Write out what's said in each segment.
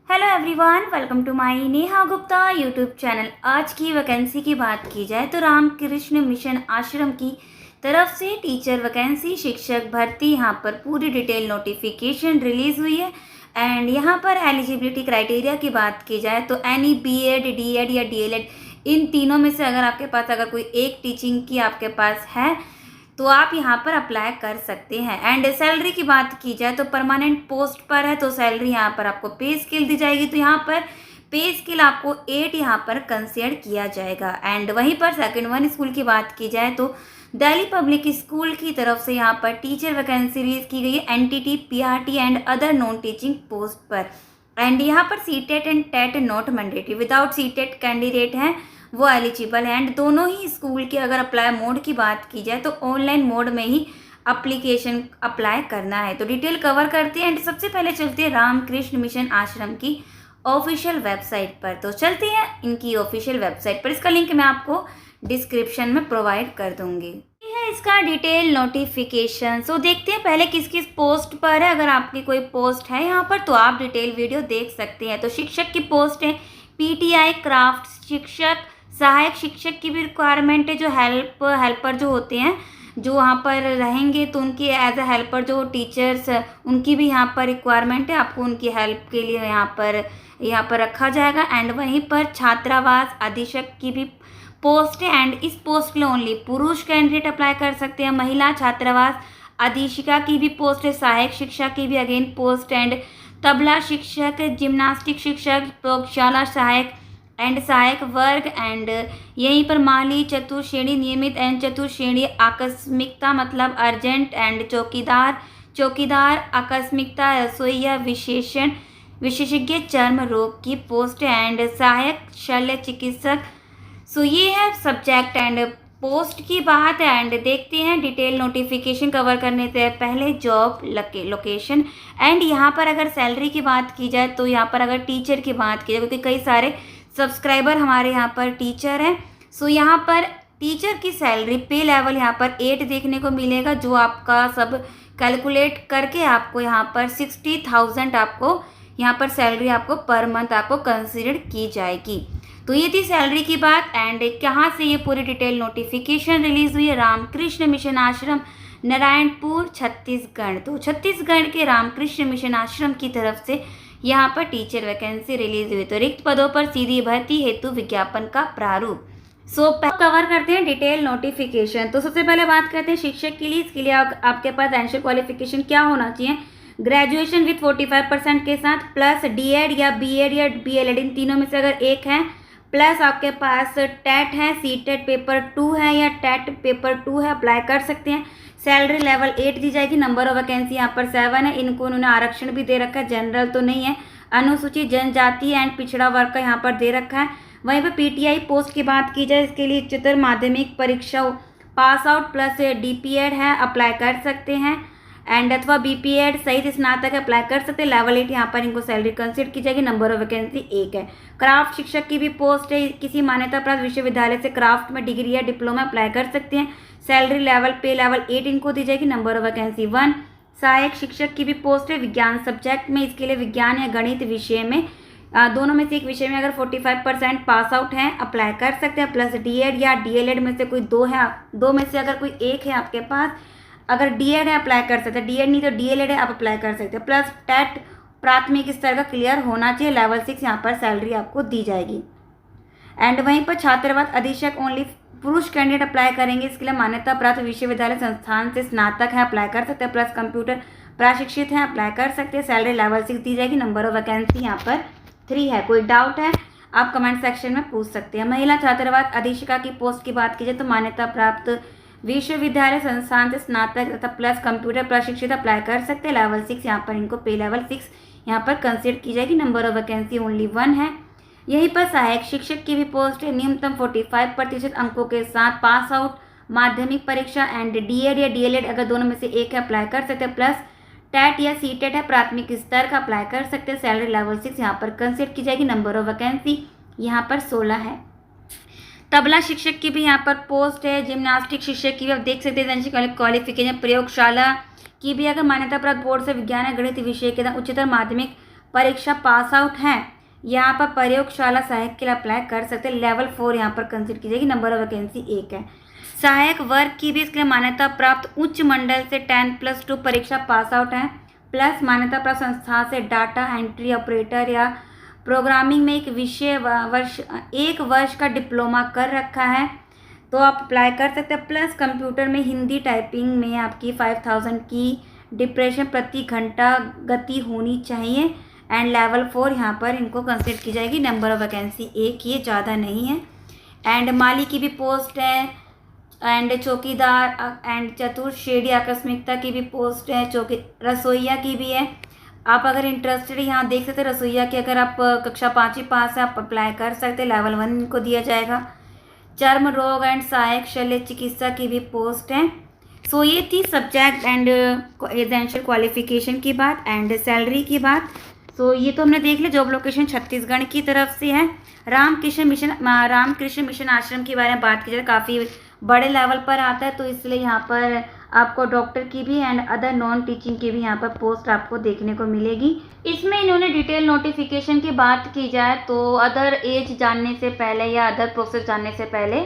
Hello everyone, welcome to my Neha Gupta YouTube channel. आज की vacancy की बात की जाए तो रामकृष्ण मिशन आश्रम की तरफ से टीचर वैकेंसी शिक्षक भर्ती यहाँ पर पूरी डिटेल नोटिफिकेशन रिलीज़ हुई है। एंड यहाँ पर एलिजिबिलिटी क्राइटेरिया की बात की जाए तो एनी बीएड, डीएड या डीएलएड इन तीनों में से अगर कोई एक टीचिंग की आपके पास है तो आप यहाँ पर अप्लाई कर सकते हैं। एंड सैलरी की बात की जाए तो परमानेंट पोस्ट पर है तो सैलरी यहाँ पर आपको पे स्केल दी जाएगी। तो यहाँ पर पे स्केल आपको 8 यहाँ पर कंसीडर किया जाएगा। एंड वहीं पर सेकंड वन स्कूल की बात की जाए तो दिल्ली पब्लिक स्कूल की तरफ से यहाँ पर टीचर वैकेंसी रिलीज की गई है NTT, PRT and other non teaching post पर। एंड यहाँ पर CTET and TET not mandatory, without CTET candidate हैं वो एलिजिबल है। एंड दोनों ही स्कूल की अगर अप्लाई मोड की बात की जाए तो ऑनलाइन मोड में ही अप्लीकेशन अप्लाई करना है। तो डिटेल कवर करते हैं। एंड सबसे पहले चलते हैं रामकृष्ण मिशन आश्रम की ऑफिशियल वेबसाइट पर। तो चलते हैं इनकी ऑफिशियल वेबसाइट पर, इसका लिंक मैं आपको डिस्क्रिप्शन में प्रोवाइड कर दूंगी। ये है इसका डिटेल नोटिफिकेशन। सो देखते हैं पहले किस किस पोस्ट पर है। अगर आपकी कोई पोस्ट है यहाँ पर तो आप डिटेल वीडियो देख सकते हैं। तो शिक्षक की पोस्ट है पीटीआई क्राफ्ट शिक्षक, सहायक शिक्षक की भी रिक्वायरमेंट है। जो हेल्पर जो होते हैं जो वहाँ पर रहेंगे तो उनकी एज अ हेल्पर जो टीचर्स उनकी भी यहाँ पर रिक्वायरमेंट है। आपको उनकी हेल्प के लिए यहाँ पर रखा जाएगा। एंड वहीं पर छात्रावास अधीक्षक की भी पोस्ट है। एंड इस पोस्ट के लिए ओनली पुरुष कैंडिडेट अप्लाई कर सकते हैं। महिला छात्रावास अधीक्षिका की भी पोस्ट है। सहायक शिक्षा की भी अगेन पोस्ट। एंड तबला शिक्षक, जिम्नास्टिक शिक्षक, प्रयोगशाला सहायक एंड सहायक वर्ग। एंड यहीं पर माली चतुर्श्रेणी नियमित एंड चतुर्श्रेणी आकस्मिकता मतलब अर्जेंट। एंड चौकीदार आकस्मिकता रसोई या विशेषज्ञ चर्म रोग की पोस्ट है। एंड सहायक शल्य चिकित्सक। सो ये है सब्जेक्ट एंड पोस्ट की बात है। एंड देखते हैं डिटेल नोटिफिकेशन कवर करने से पहले जॉब लोकेशन। एंड यहाँ पर अगर सैलरी की बात की जाए तो यहाँ पर अगर टीचर की बात की जाए, क्योंकि कई सारे सब्सक्राइबर हमारे यहाँ पर टीचर हैं, सो यहाँ पर टीचर की सैलरी पे लेवल यहाँ पर 8 देखने को मिलेगा, जो आपका सब कैलकुलेट करके आपको यहाँ पर 60,000 आपको यहाँ पर सैलरी आपको पर मंथ आपको कंसिडर की जाएगी। तो ये थी सैलरी की बात। एंड कहाँ से ये पूरी डिटेल नोटिफिकेशन रिलीज हुई है, रामकृष्ण मिशन आश्रम नारायणपुर छत्तीसगढ़। तो छत्तीसगढ़ के रामकृष्ण मिशन आश्रम की तरफ से यहाँ पर टीचर वैकेंसी रिलीज हुई। तो रिक्त पदों पर सीधी भर्ती हेतु विज्ञापन का प्रारूप। सो कवर करते हैं डिटेल नोटिफिकेशन। तो सबसे पहले बात करते हैं शिक्षक के लिए। इसके लिए आपके पास एंशियल क्वालिफिकेशन क्या होना चाहिए, ग्रेजुएशन विथ 45% के साथ प्लस डीएड या बीएड या बीएलएड इन तीनों में से अगर एक है, प्लस आपके पास टेट है, सीटेट पेपर 2 है या टेट पेपर 2 है, अप्लाई कर सकते हैं। सैलरी लेवल 8 दी जाएगी। नंबर ऑफ वैकेंसी यहाँ पर 7 है। इनको उन्होंने आरक्षण भी दे रखा है, जनरल तो नहीं है। अनुसूचित जनजाति एंड पिछड़ा वर्ग का यहाँ पर दे रखा है। वहीं पर पीटीआई पोस्ट की बात की जाए, इसके लिए उच्चतर माध्यमिक परीक्षा पास आउट प्लस डीपीएड है, अप्लाई कर सकते हैं। एंड अथवा बीपीएड सहित स्नातक अप्लाई कर सकते हैं। लेवल 8 यहाँ पर इनको सैलरी कंसिडर की जाएगी। नंबर ऑफ वैकेंसी 1 है। क्राफ्ट शिक्षक की भी पोस्ट है। किसी मान्यता प्राप्त विश्वविद्यालय से क्राफ्ट में डिग्री या डिप्लोमा अप्लाई कर सकते हैं। सैलरी लेवल पे लेवल 8 इनको दी जाएगी। Number of vacancy 1। सहायक शिक्षक की भी पोस्ट है विज्ञान सब्जेक्ट में। इसके लिए विज्ञान या गणित विषय में दोनों में से एक विषय में अगर 45% पास आउट है अप्लाई कर सकते हैं। प्लस डीएड या डीएलएड में से कोई 2 है, 2 में से अगर कोई एक है आपके पास, अगर डीएड है अप्लाई कर सकते हैं, डीएड नहीं तो डीएलएड है आप अप्लाई कर सकते हैं। प्लस टेट प्राथमिक स्तर का क्लियर होना चाहिए। लेवल 6 यहाँ पर सैलरी आपको दी जाएगी। एंड वहीं पर छात्रावास अधीक्षक ओनली पुरुष कैंडिडेट अप्लाई करेंगे। इसके लिए मान्यता प्राप्त विश्वविद्यालय संस्थान से स्नातक है, अप्लाई कर सकते हैं। प्लस कंप्यूटर प्रशिक्षित है, अप्लाई कर सकते हैं। सैलरी लेवल 6 दी जाएगी। नंबर ऑफ वैकेंसी यहाँ पर 3 है। कोई डाउट है आप कमेंट सेक्शन में पूछ सकते हैं। महिला छात्रावास अधीक्षिका की पोस्ट की बात की जाए तो मान्यता प्राप्त विश्वविद्यालय संस्थान से स्नातक तथा प्लस कंप्यूटर प्रशिक्षित अप्लाई कर सकते हैं। लेवल 6 यहाँ पर इनको पे लेवल 6 यहाँ पर कंसिडर की जाएगी। नंबर ऑफ वैकेंसी ओनली 1 है। यहीं पर सहायक शिक्षक की भी पोस्ट है। न्यूनतम 45% अंकों के साथ पास आउट माध्यमिक परीक्षा एंड डीएड या डीएलएड अगर दोनों में से एक है अप्लाई कर सकते हैं। प्लस टेट या सीटेट है प्राथमिक स्तर का, अप्लाई कर सकते हैं। सैलरी लेवल 6 यहाँ पर कंसिडर की जाएगी। नंबर ऑफ वैकेंसी यहाँ पर 16 है। तबला शिक्षक की भी यहाँ पर पोस्ट है। जिम्नास्टिक शिक्षक की भी आप देख सकते हैं क्वालिफिकेशन। प्रयोगशाला की भी अगर मान्यता प्राप्त बोर्ड से विज्ञान या गणित विषय के उच्चतर माध्यमिक परीक्षा पास आउट हैं, यहाँ पर प्रयोगशाला सहायक के लिए अप्लाई कर सकते हैं। लेवल 4 यहाँ पर कंसिडर की जाएगी। नंबर ऑफ वैकेंसी 1 है। सहायक वर्ग की भी इसके लिए मान्यता प्राप्त उच्च मंडल से 10+2 परीक्षा पास आउट हैं, प्लस मान्यता प्राप्त संस्था से डाटा एंट्री ऑपरेटर या प्रोग्रामिंग में एक वर्ष का डिप्लोमा कर रखा है तो आप अप्लाई कर सकते हैं। प्लस कंप्यूटर में हिंदी टाइपिंग में आपकी 5000 की डिप्रेशन प्रति घंटा गति होनी चाहिए एंड लेवल 4 यहाँ पर इनको कंसिडर की जाएगी। नंबर ऑफ वैकेंसी 1, ये ज़्यादा नहीं है। एंड माली की भी पोस्ट है एंड चौकीदार एंड चतुर्श्रेणी आकस्मिकता की भी पोस्ट है, रसोइया की भी है। आप अगर इंटरेस्टेड यहाँ देख सकते हैं रसोइया की, अगर आप कक्षा 5वीं पास है आप अप्लाई कर सकते हैं। लेवल 1 इनको दिया जाएगा। चर्म रोग एंड सहायक शल्य चिकित्सा की भी पोस्ट है। सो ये थी सब्जेक्ट एंड एसेंशियल क्वालिफिकेशन की बात एंड सैलरी की बात। सो ये तो हमने देख लिया। जॉब लोकेशन छत्तीसगढ़ की तरफ से है। रामकृष्ण मिशन आश्रम के बारे में बात की जाए, काफ़ी बड़े लेवल पर आता है तो इसलिए यहाँ पर आपको डॉक्टर की भी एंड अदर नॉन टीचिंग की भी यहाँ पर पोस्ट आपको देखने को मिलेगी। इसमें इन्होंने डिटेल नोटिफिकेशन की बात की जाए तो अदर एज जानने से पहले या अदर प्रोसेस जानने से पहले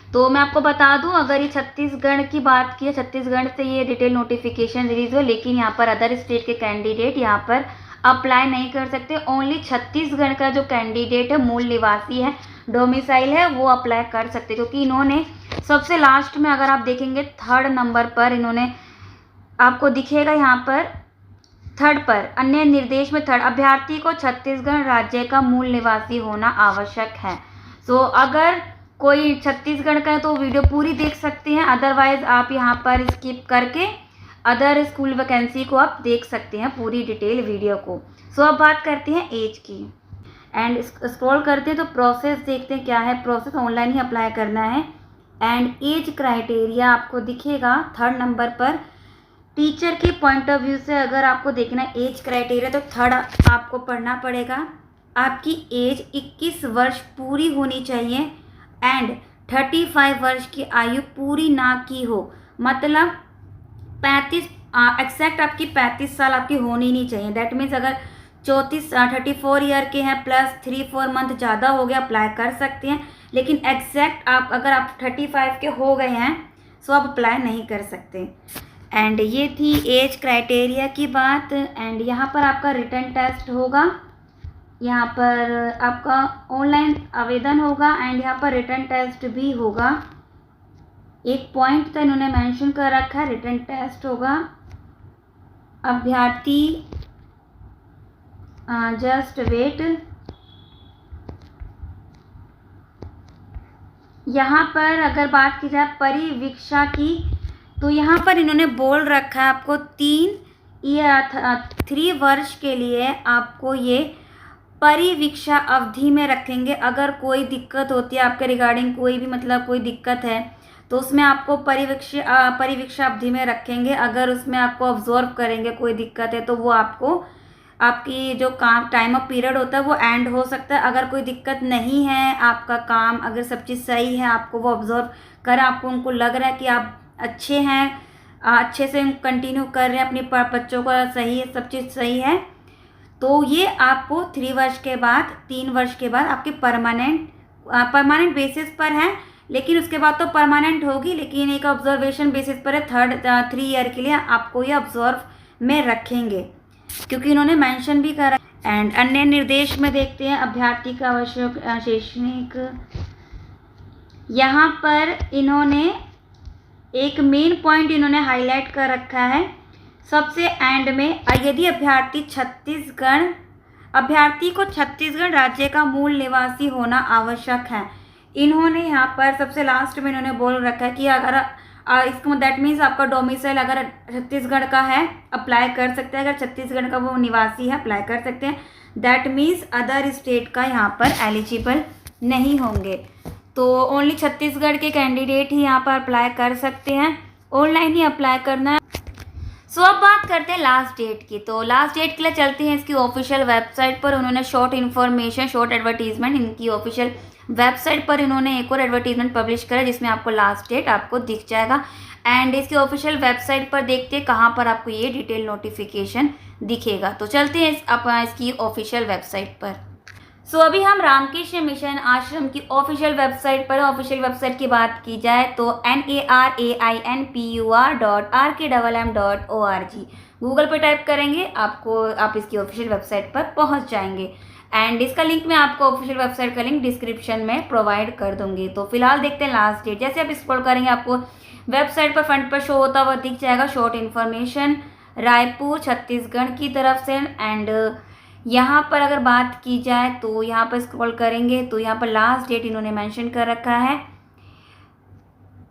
तो मैं आपको बता दूं, अगर ये छत्तीसगढ़ की बात की, छत्तीसगढ़ से ये डिटेल नोटिफिकेशन रिलीज हुआ, लेकिन यहाँ पर अदर स्टेट के कैंडिडेट यहाँ पर अप्लाई नहीं कर सकते। ओनली छत्तीसगढ़ का जो कैंडिडेट है, मूल निवासी है, डोमिसाइल है, वो अप्लाई कर सकते, क्योंकि इन्होंने सबसे लास्ट में अगर आप देखेंगे 3rd नंबर पर इन्होंने आपको दिखेगा यहाँ पर 3rd पर अन्य निर्देश में 3rd अभ्यर्थी को छत्तीसगढ़ राज्य का मूल निवासी होना आवश्यक है। सो अगर कोई छत्तीसगढ़ का है तो वीडियो पूरी देख सकते हैं, अदरवाइज आप यहाँ पर स्किप करके अदर स्कूल वैकेंसी को आप देख सकते हैं पूरी डिटेल वीडियो को। सो अब बात करते हैं एज की एंड स्क्रॉल करते हैं तो प्रोसेस देखते हैं क्या है। प्रोसेस ऑनलाइन ही अप्लाई करना है एंड एज क्राइटेरिया आपको दिखेगा 3rd नंबर पर। टीचर के पॉइंट ऑफ व्यू से अगर आपको देखना है एज क्राइटेरिया तो 3rd आपको पढ़ना पड़ेगा। आपकी एज 21 वर्ष पूरी होनी चाहिए एंड 35 वर्ष की आयु पूरी ना की हो, मतलब 35 एक्जैक्ट आपकी 35 साल आपकी होनी नहीं चाहिए। दैट मीन्स अगर 34 ईयर के हैं प्लस 3-4 मंथ ज़्यादा हो गया अप्लाई कर सकते हैं, लेकिन एग्जैक्ट आप अगर आप 35 के हो गए हैं सो आप अप्लाई नहीं कर सकते। एंड ये थी एज क्राइटेरिया की बात। एंड यहाँ पर आपका रिटन टेस्ट होगा, यहाँ पर आपका ऑनलाइन आवेदन होगा एंड यहाँ पर रिटन टेस्ट भी होगा। एक पॉइंट तो इन्होंने मेंशन कर रखा है, रिटन टेस्ट होगा। अभ्यर्थी जस्ट वेट, यहाँ पर अगर बात की जाए परिवीक्षा की तो यहाँ पर इन्होंने बोल रखा है आपको 3 वर्ष के लिए आपको ये परिवीक्षा अवधि में रखेंगे। अगर कोई दिक्कत होती है आपके रिगार्डिंग, कोई भी मतलब कोई दिक्कत है तो उसमें आपको परिवीक्षा अवधि में रखेंगे। अगर उसमें आपको ऑब्जर्व करेंगे कोई दिक्कत है तो वो आपको आपकी जो काम टाइम ऑफ पीरियड होता है वो एंड हो सकता है। अगर कोई दिक्कत नहीं है, आपका काम अगर सब चीज़ सही है, आपको वो ऑब्जर्व कर आपको उनको लग रहा है कि आप अच्छे हैं, अच्छे से कंटिन्यू कर रहे हैं अपने बच्चों को, सही है, सब चीज़ सही है, तो ये आपको 3 वर्ष के बाद 3 वर्ष के बाद आपके परमानेंट बेसिस पर है, लेकिन उसके बाद तो परमानेंट होगी, लेकिन एक ऑब्जर्वेशन बेसिस पर है। 3 ईयर के लिए आपको ये ऑब्जर्व में रखेंगे क्योंकि इन्होंने मेंशन भी करा। एंड अन्य निर्देश में देखते हैं अभ्यर्थी का आवश्यक शैक्षणिक, यहाँ पर इन्होंने एक मेन पॉइंट इन्होंने हाईलाइट कर रखा है सबसे एंड में, यदि अभ्यर्थी को छत्तीसगढ़ राज्य का मूल निवासी होना आवश्यक है। इन्होंने यहाँ पर सबसे लास्ट में इन्होंने बोल रखा है कि अगर इसका दैट मीन्स आपका डोमिसाइल अगर छत्तीसगढ़ का है अप्लाई कर सकते हैं, अगर छत्तीसगढ़ का वो निवासी है अप्लाई कर सकते हैं। दैट मीन्स अदर स्टेट का यहाँ पर एलिजिबल नहीं होंगे, तो ओनली छत्तीसगढ़ के कैंडिडेट ही यहाँ पर अप्लाई कर सकते हैं। ऑनलाइन ही अप्लाई करना है। सो अब बात करते हैं लास्ट डेट की। तो लास्ट डेट के लिए चलते हैं इसकी ऑफिशियल वेबसाइट पर। उन्होंने शॉर्ट इन्फॉर्मेशन, शॉर्ट एडवर्टीजमेंट, इनकी ऑफिशियल वेबसाइट पर इन्होंने एक और एडवर्टीजमेंट पब्लिश करा जिसमें आपको लास्ट डेट आपको दिख जाएगा। एंड इसकी ऑफिशियल वेबसाइट पर देखते हैं कहाँ पर आपको ये डिटेल नोटिफिकेशन दिखेगा। तो चलते हैं इसकी ऑफिशियल वेबसाइट पर। सो अभी हम रामकृष्ण मिशन आश्रम की ऑफिशियल वेबसाइट पर। ऑफिशियल वेबसाइट की बात की जाए तो NARAINPUR.RKMM.ORG गूगल पर टाइप करेंगे आप इसकी ऑफिशियल वेबसाइट पर पहुंच जाएंगे। एंड इसका लिंक मैं आपको ऑफिशियल वेबसाइट का लिंक डिस्क्रिप्शन में प्रोवाइड कर दूंगी। तो फिलहाल देखते हैं लास्ट डेट। जैसे आप स्क्रॉल करेंगे आपको वेबसाइट पर फ्रंट पर शो होता हुआ दिख जाएगा शॉर्ट इन्फॉर्मेशन रायपुर छत्तीसगढ़ की तरफ से। एंड यहाँ पर अगर बात की जाए तो यहाँ पर स्क्रॉल करेंगे तो यहाँ पर लास्ट डेट इन्होंने मेंशन कर रखा है।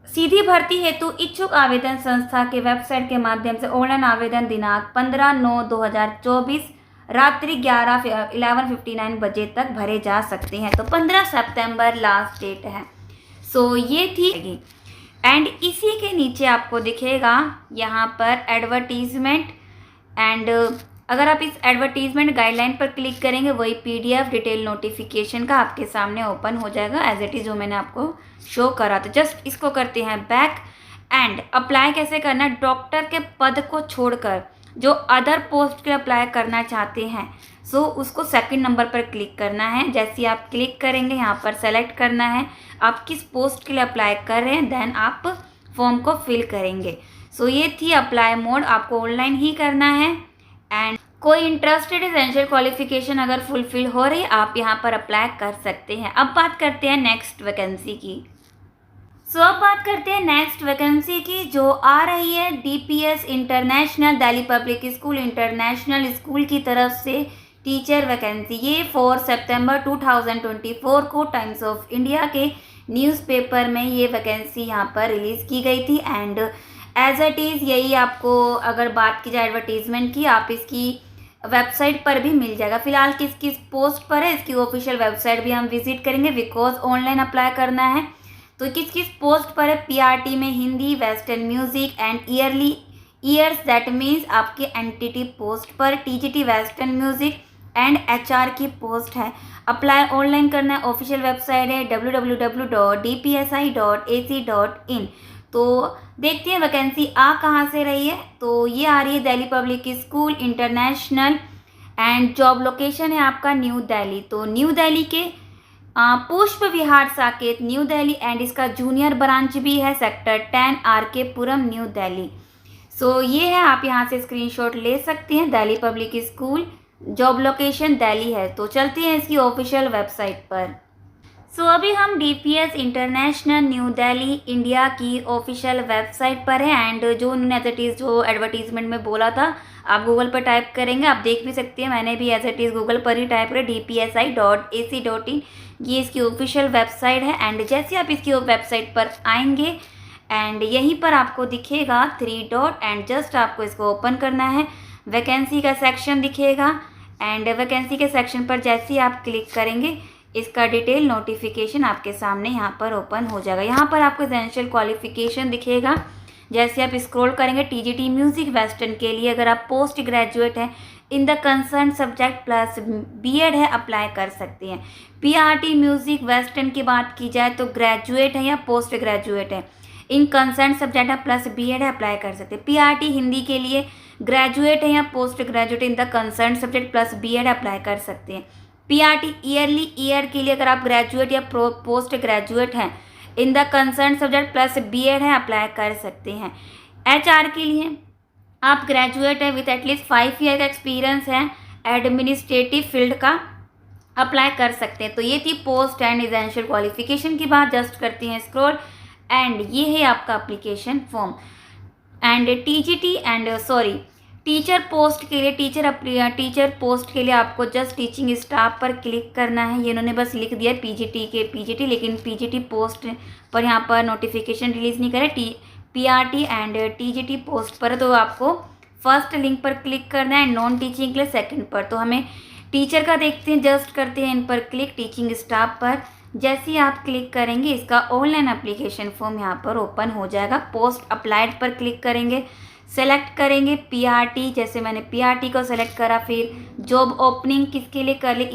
सीधी भर्ती हेतु इच्छुक आवेदन संस्था के वेबसाइट के माध्यम से ऑनलाइन आवेदन दिनांक 15/9/2024 रात्रि 11:59 बजे तक भरे जा सकते हैं। तो 15 सितंबर लास्ट डेट है। सो ये थी। एंड इसी के नीचे आपको दिखेगा यहाँ पर एडवर्टीजमेंट। एंड अगर आप इस एडवर्टीजमेंट गाइडलाइन पर क्लिक करेंगे वही PDF डिटेल नोटिफिकेशन का आपके सामने ओपन हो जाएगा एज इट इज़ जो मैंने आपको शो करा। तो जस्ट इसको करते हैं बैक। एंड अप्लाई कैसे करना है, डॉक्टर के पद को छोड़कर जो अदर पोस्ट के अप्लाई करना चाहते हैं सो उसको सेकंड नंबर पर क्लिक करना है। जैसे आप क्लिक करेंगे यहाँ पर सेलेक्ट करना है आप किस पोस्ट के लिए अप्लाई कर रहे हैं, देन आप फॉर्म को फिल करेंगे। सो ये थी अप्लाई मोड, आपको ऑनलाइन ही करना है। एंड कोई इंटरेस्टेड एसेंशियल क्वालिफिकेशन अगर फुलफिल हो रही है आप यहाँ पर अप्लाई कर सकते हैं। अब बात करते हैं नेक्स्ट वैकेंसी की। सो अब बात करते हैं नेक्स्ट वैकेंसी की जो आ रही है DPS international Delhi public school international school की तरफ से टीचर वैकेंसी। ये 4 सितंबर 2024 को टाइम्स ऑफ इंडिया के न्यूज़पेपर में ये वैकेंसी यहाँ पर रिलीज़ की गई थी। एंड एज इट इज़ यही आपको अगर बात की जाए एडवर्टीजमेंट की आप इसकी वेबसाइट पर भी मिल जाएगा। फिलहाल किस किस पोस्ट पर है इसकी ऑफिशियल वेबसाइट भी हम विजिट करेंगे बिकॉज ऑनलाइन अप्लाई करना है। तो किस किस पोस्ट पर है, PRT में Hindi, western music and years that means आपके एंटिटी पोस्ट पर, TGT western music and HR की पोस्ट है। अप्लाई ऑनलाइन करना है, ऑफिशियल वेबसाइट है www.dpsi.ac.in। तो देखते हैं वैकेंसी आ कहाँ से रही है। तो ये आ रही है Delhi public school international and job location है आपका न्यू दिल्ली। तो न्यू दिल्ली के पुष्प विहार साकेत न्यू दिल्ली एंड इसका जूनियर ब्रांच भी है सेक्टर 10 RK पुरम न्यू दिल्ली। सो ये है, आप यहाँ से स्क्रीनशॉट ले सकते हैं। Delhi public school job location Delhi है। तो चलते हैं इसकी ऑफिशियल वेबसाइट पर। सो अभी हम DPS international new Delhi India की ऑफिशियल वेबसाइट पर है। एंड जो उन्होंने एज इट इज़ जो एडवर्टीजमेंट में बोला था आप गूगल पर टाइप करेंगे, आप देख भी सकते हैं, मैंने भी एज इट इज़ गूगल पर ही टाइप करें dpsi.ac.in। ये इसकी ऑफिशियल वेबसाइट है। एंड जैसे आप इसकी वेबसाइट पर आएंगे एंड यहीं पर आपको दिखेगा 3 डॉट एंड जस्ट आपको इसको ओपन करना है। वैकेंसी का सेक्शन दिखेगा एंड वैकेंसी के सेक्शन पर जैसे ही आप क्लिक करेंगे इसका डिटेल नोटिफिकेशन आपके सामने यहाँ पर ओपन हो जाएगा। यहाँ पर आपको एसेंशियल क्वालिफिकेशन दिखेगा। जैसे आप स्क्रॉल करेंगे TGT म्यूजिक वेस्टर्न के लिए अगर आप पोस्ट ग्रेजुएट हैं in the concern subject plus BEd है अप्लाई कर सकते हैं। PRT म्यूजिक वेस्टर्न की बात की जाए तो ग्रेजुएट है या पोस्ट ग्रेजुएट है इन कंसर्न सब्जेक्ट है प्लस BEd है अप्लाई कर सकते हैं। PRT हिंदी के लिए ग्रेजुएट है या post graduate in the concern subject plus BEd apply कर सकते हैं। PRT ईयर के लिए अगर आप ग्रेजुएट या पोस्ट ग्रेजुएट हैं in the concern subject plus BEd है अप्लाई कर सकते हैं। HR के लिए आप ग्रेजुएट है विथ एटलीस्ट 5 ईयर का एक्सपीरियंस है एडमिनिस्ट्रेटिव फील्ड का अप्लाई कर सकते हैं। तो ये थी पोस्ट एंड एसेंशियल क्वालिफिकेशन की बात। जस्ट करती हैं स्क्रॉल एंड ये है आपका application form. And teacher post के लिए टीचर पोस्ट के लिए आपको जस्ट टीचिंग स्टाफ पर क्लिक करना है। ये इन्होंने बस लिख दिया PGT लेकिन PGT पोस्ट पर यहाँ पर नोटिफिकेशन रिलीज़ नहीं करे। PRT एंड TGT पोस्ट पर तो आपको फर्स्ट लिंक पर क्लिक करना है, नॉन टीचिंग के लिए सेकंड पर। तो हमें टीचर का देखते हैं, जस्ट करते हैं इन पर क्लिक टीचिंग स्टाफ पर। जैसे ही आप क्लिक करेंगे इसका ऑनलाइन एप्लीकेशन फॉर्म यहाँ पर ओपन हो जाएगा। पोस्ट अप्लाइड पर क्लिक करेंगे, सेलेक्ट करेंगे पीआरटी, जैसे मैंने पीआरटी को सेलेक्ट करा। फिर जॉब ओपनिंग किसके लिए कर ली,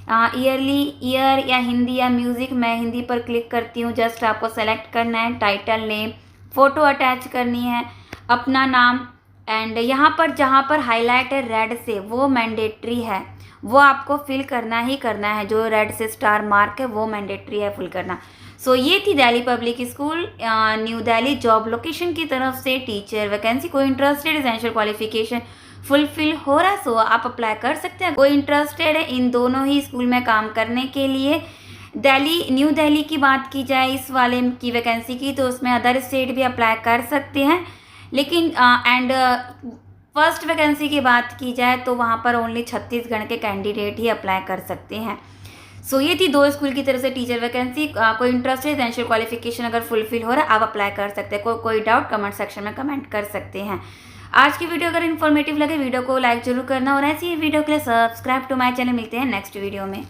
ईयरली ईयर या हिंदी या म्यूज़िक, मैं हिंदी पर क्लिक करती हूँ। जस्ट आपको सेलेक्ट करना है, टाइटल नेम, फ़ोटो अटैच करनी है, अपना नाम, एंड यहाँ पर जहाँ पर हाईलाइट है रेड से वो मैंडेटरी है, वो आपको फिल करना ही करना है। जो रेड से स्टार मार्क है वो मैंडेटरी है फिल करना। सो ये थी Delhi public school new Delhi job location की तरफ से टीचर वैकेंसी। कोई इंटरेस्टेड, एसेंशियल क्वालिफिकेशन फुलफिल हो रहा है सो आप अप्लाई कर सकते हैं। कोई इंटरेस्टेड है इन दोनों ही स्कूल में काम करने के लिए। न्यू दिल्ली की बात की जाए इस वाले की वैकेंसी की, तो उसमें अदर स्टेट भी अप्लाई कर सकते हैं, लेकिन फर्स्ट वैकेंसी की बात की जाए तो वहाँ पर ओनली छत्तीसगढ़ के कैंडिडेट ही अप्लाई कर सकते हैं। सो ये थी 2 स्कूल की तरफ से टीचर वैकेंसी। कोई इंटरेस्ट है, एसेंशियल क्वालिफिकेशन अगर फुलफिल हो रहा है आप अप्लाई कर सकते हैं। कोई डाउट कमेंट सेक्शन में कमेंट कर सकते हैं। आज की वीडियो अगर इन्फॉर्मेटिव लगे वीडियो को लाइक जरूर करना, और ऐसी वीडियो के लिए सब्सक्राइब टू माय चैनल। मिलते हैं नेक्स्ट वीडियो में।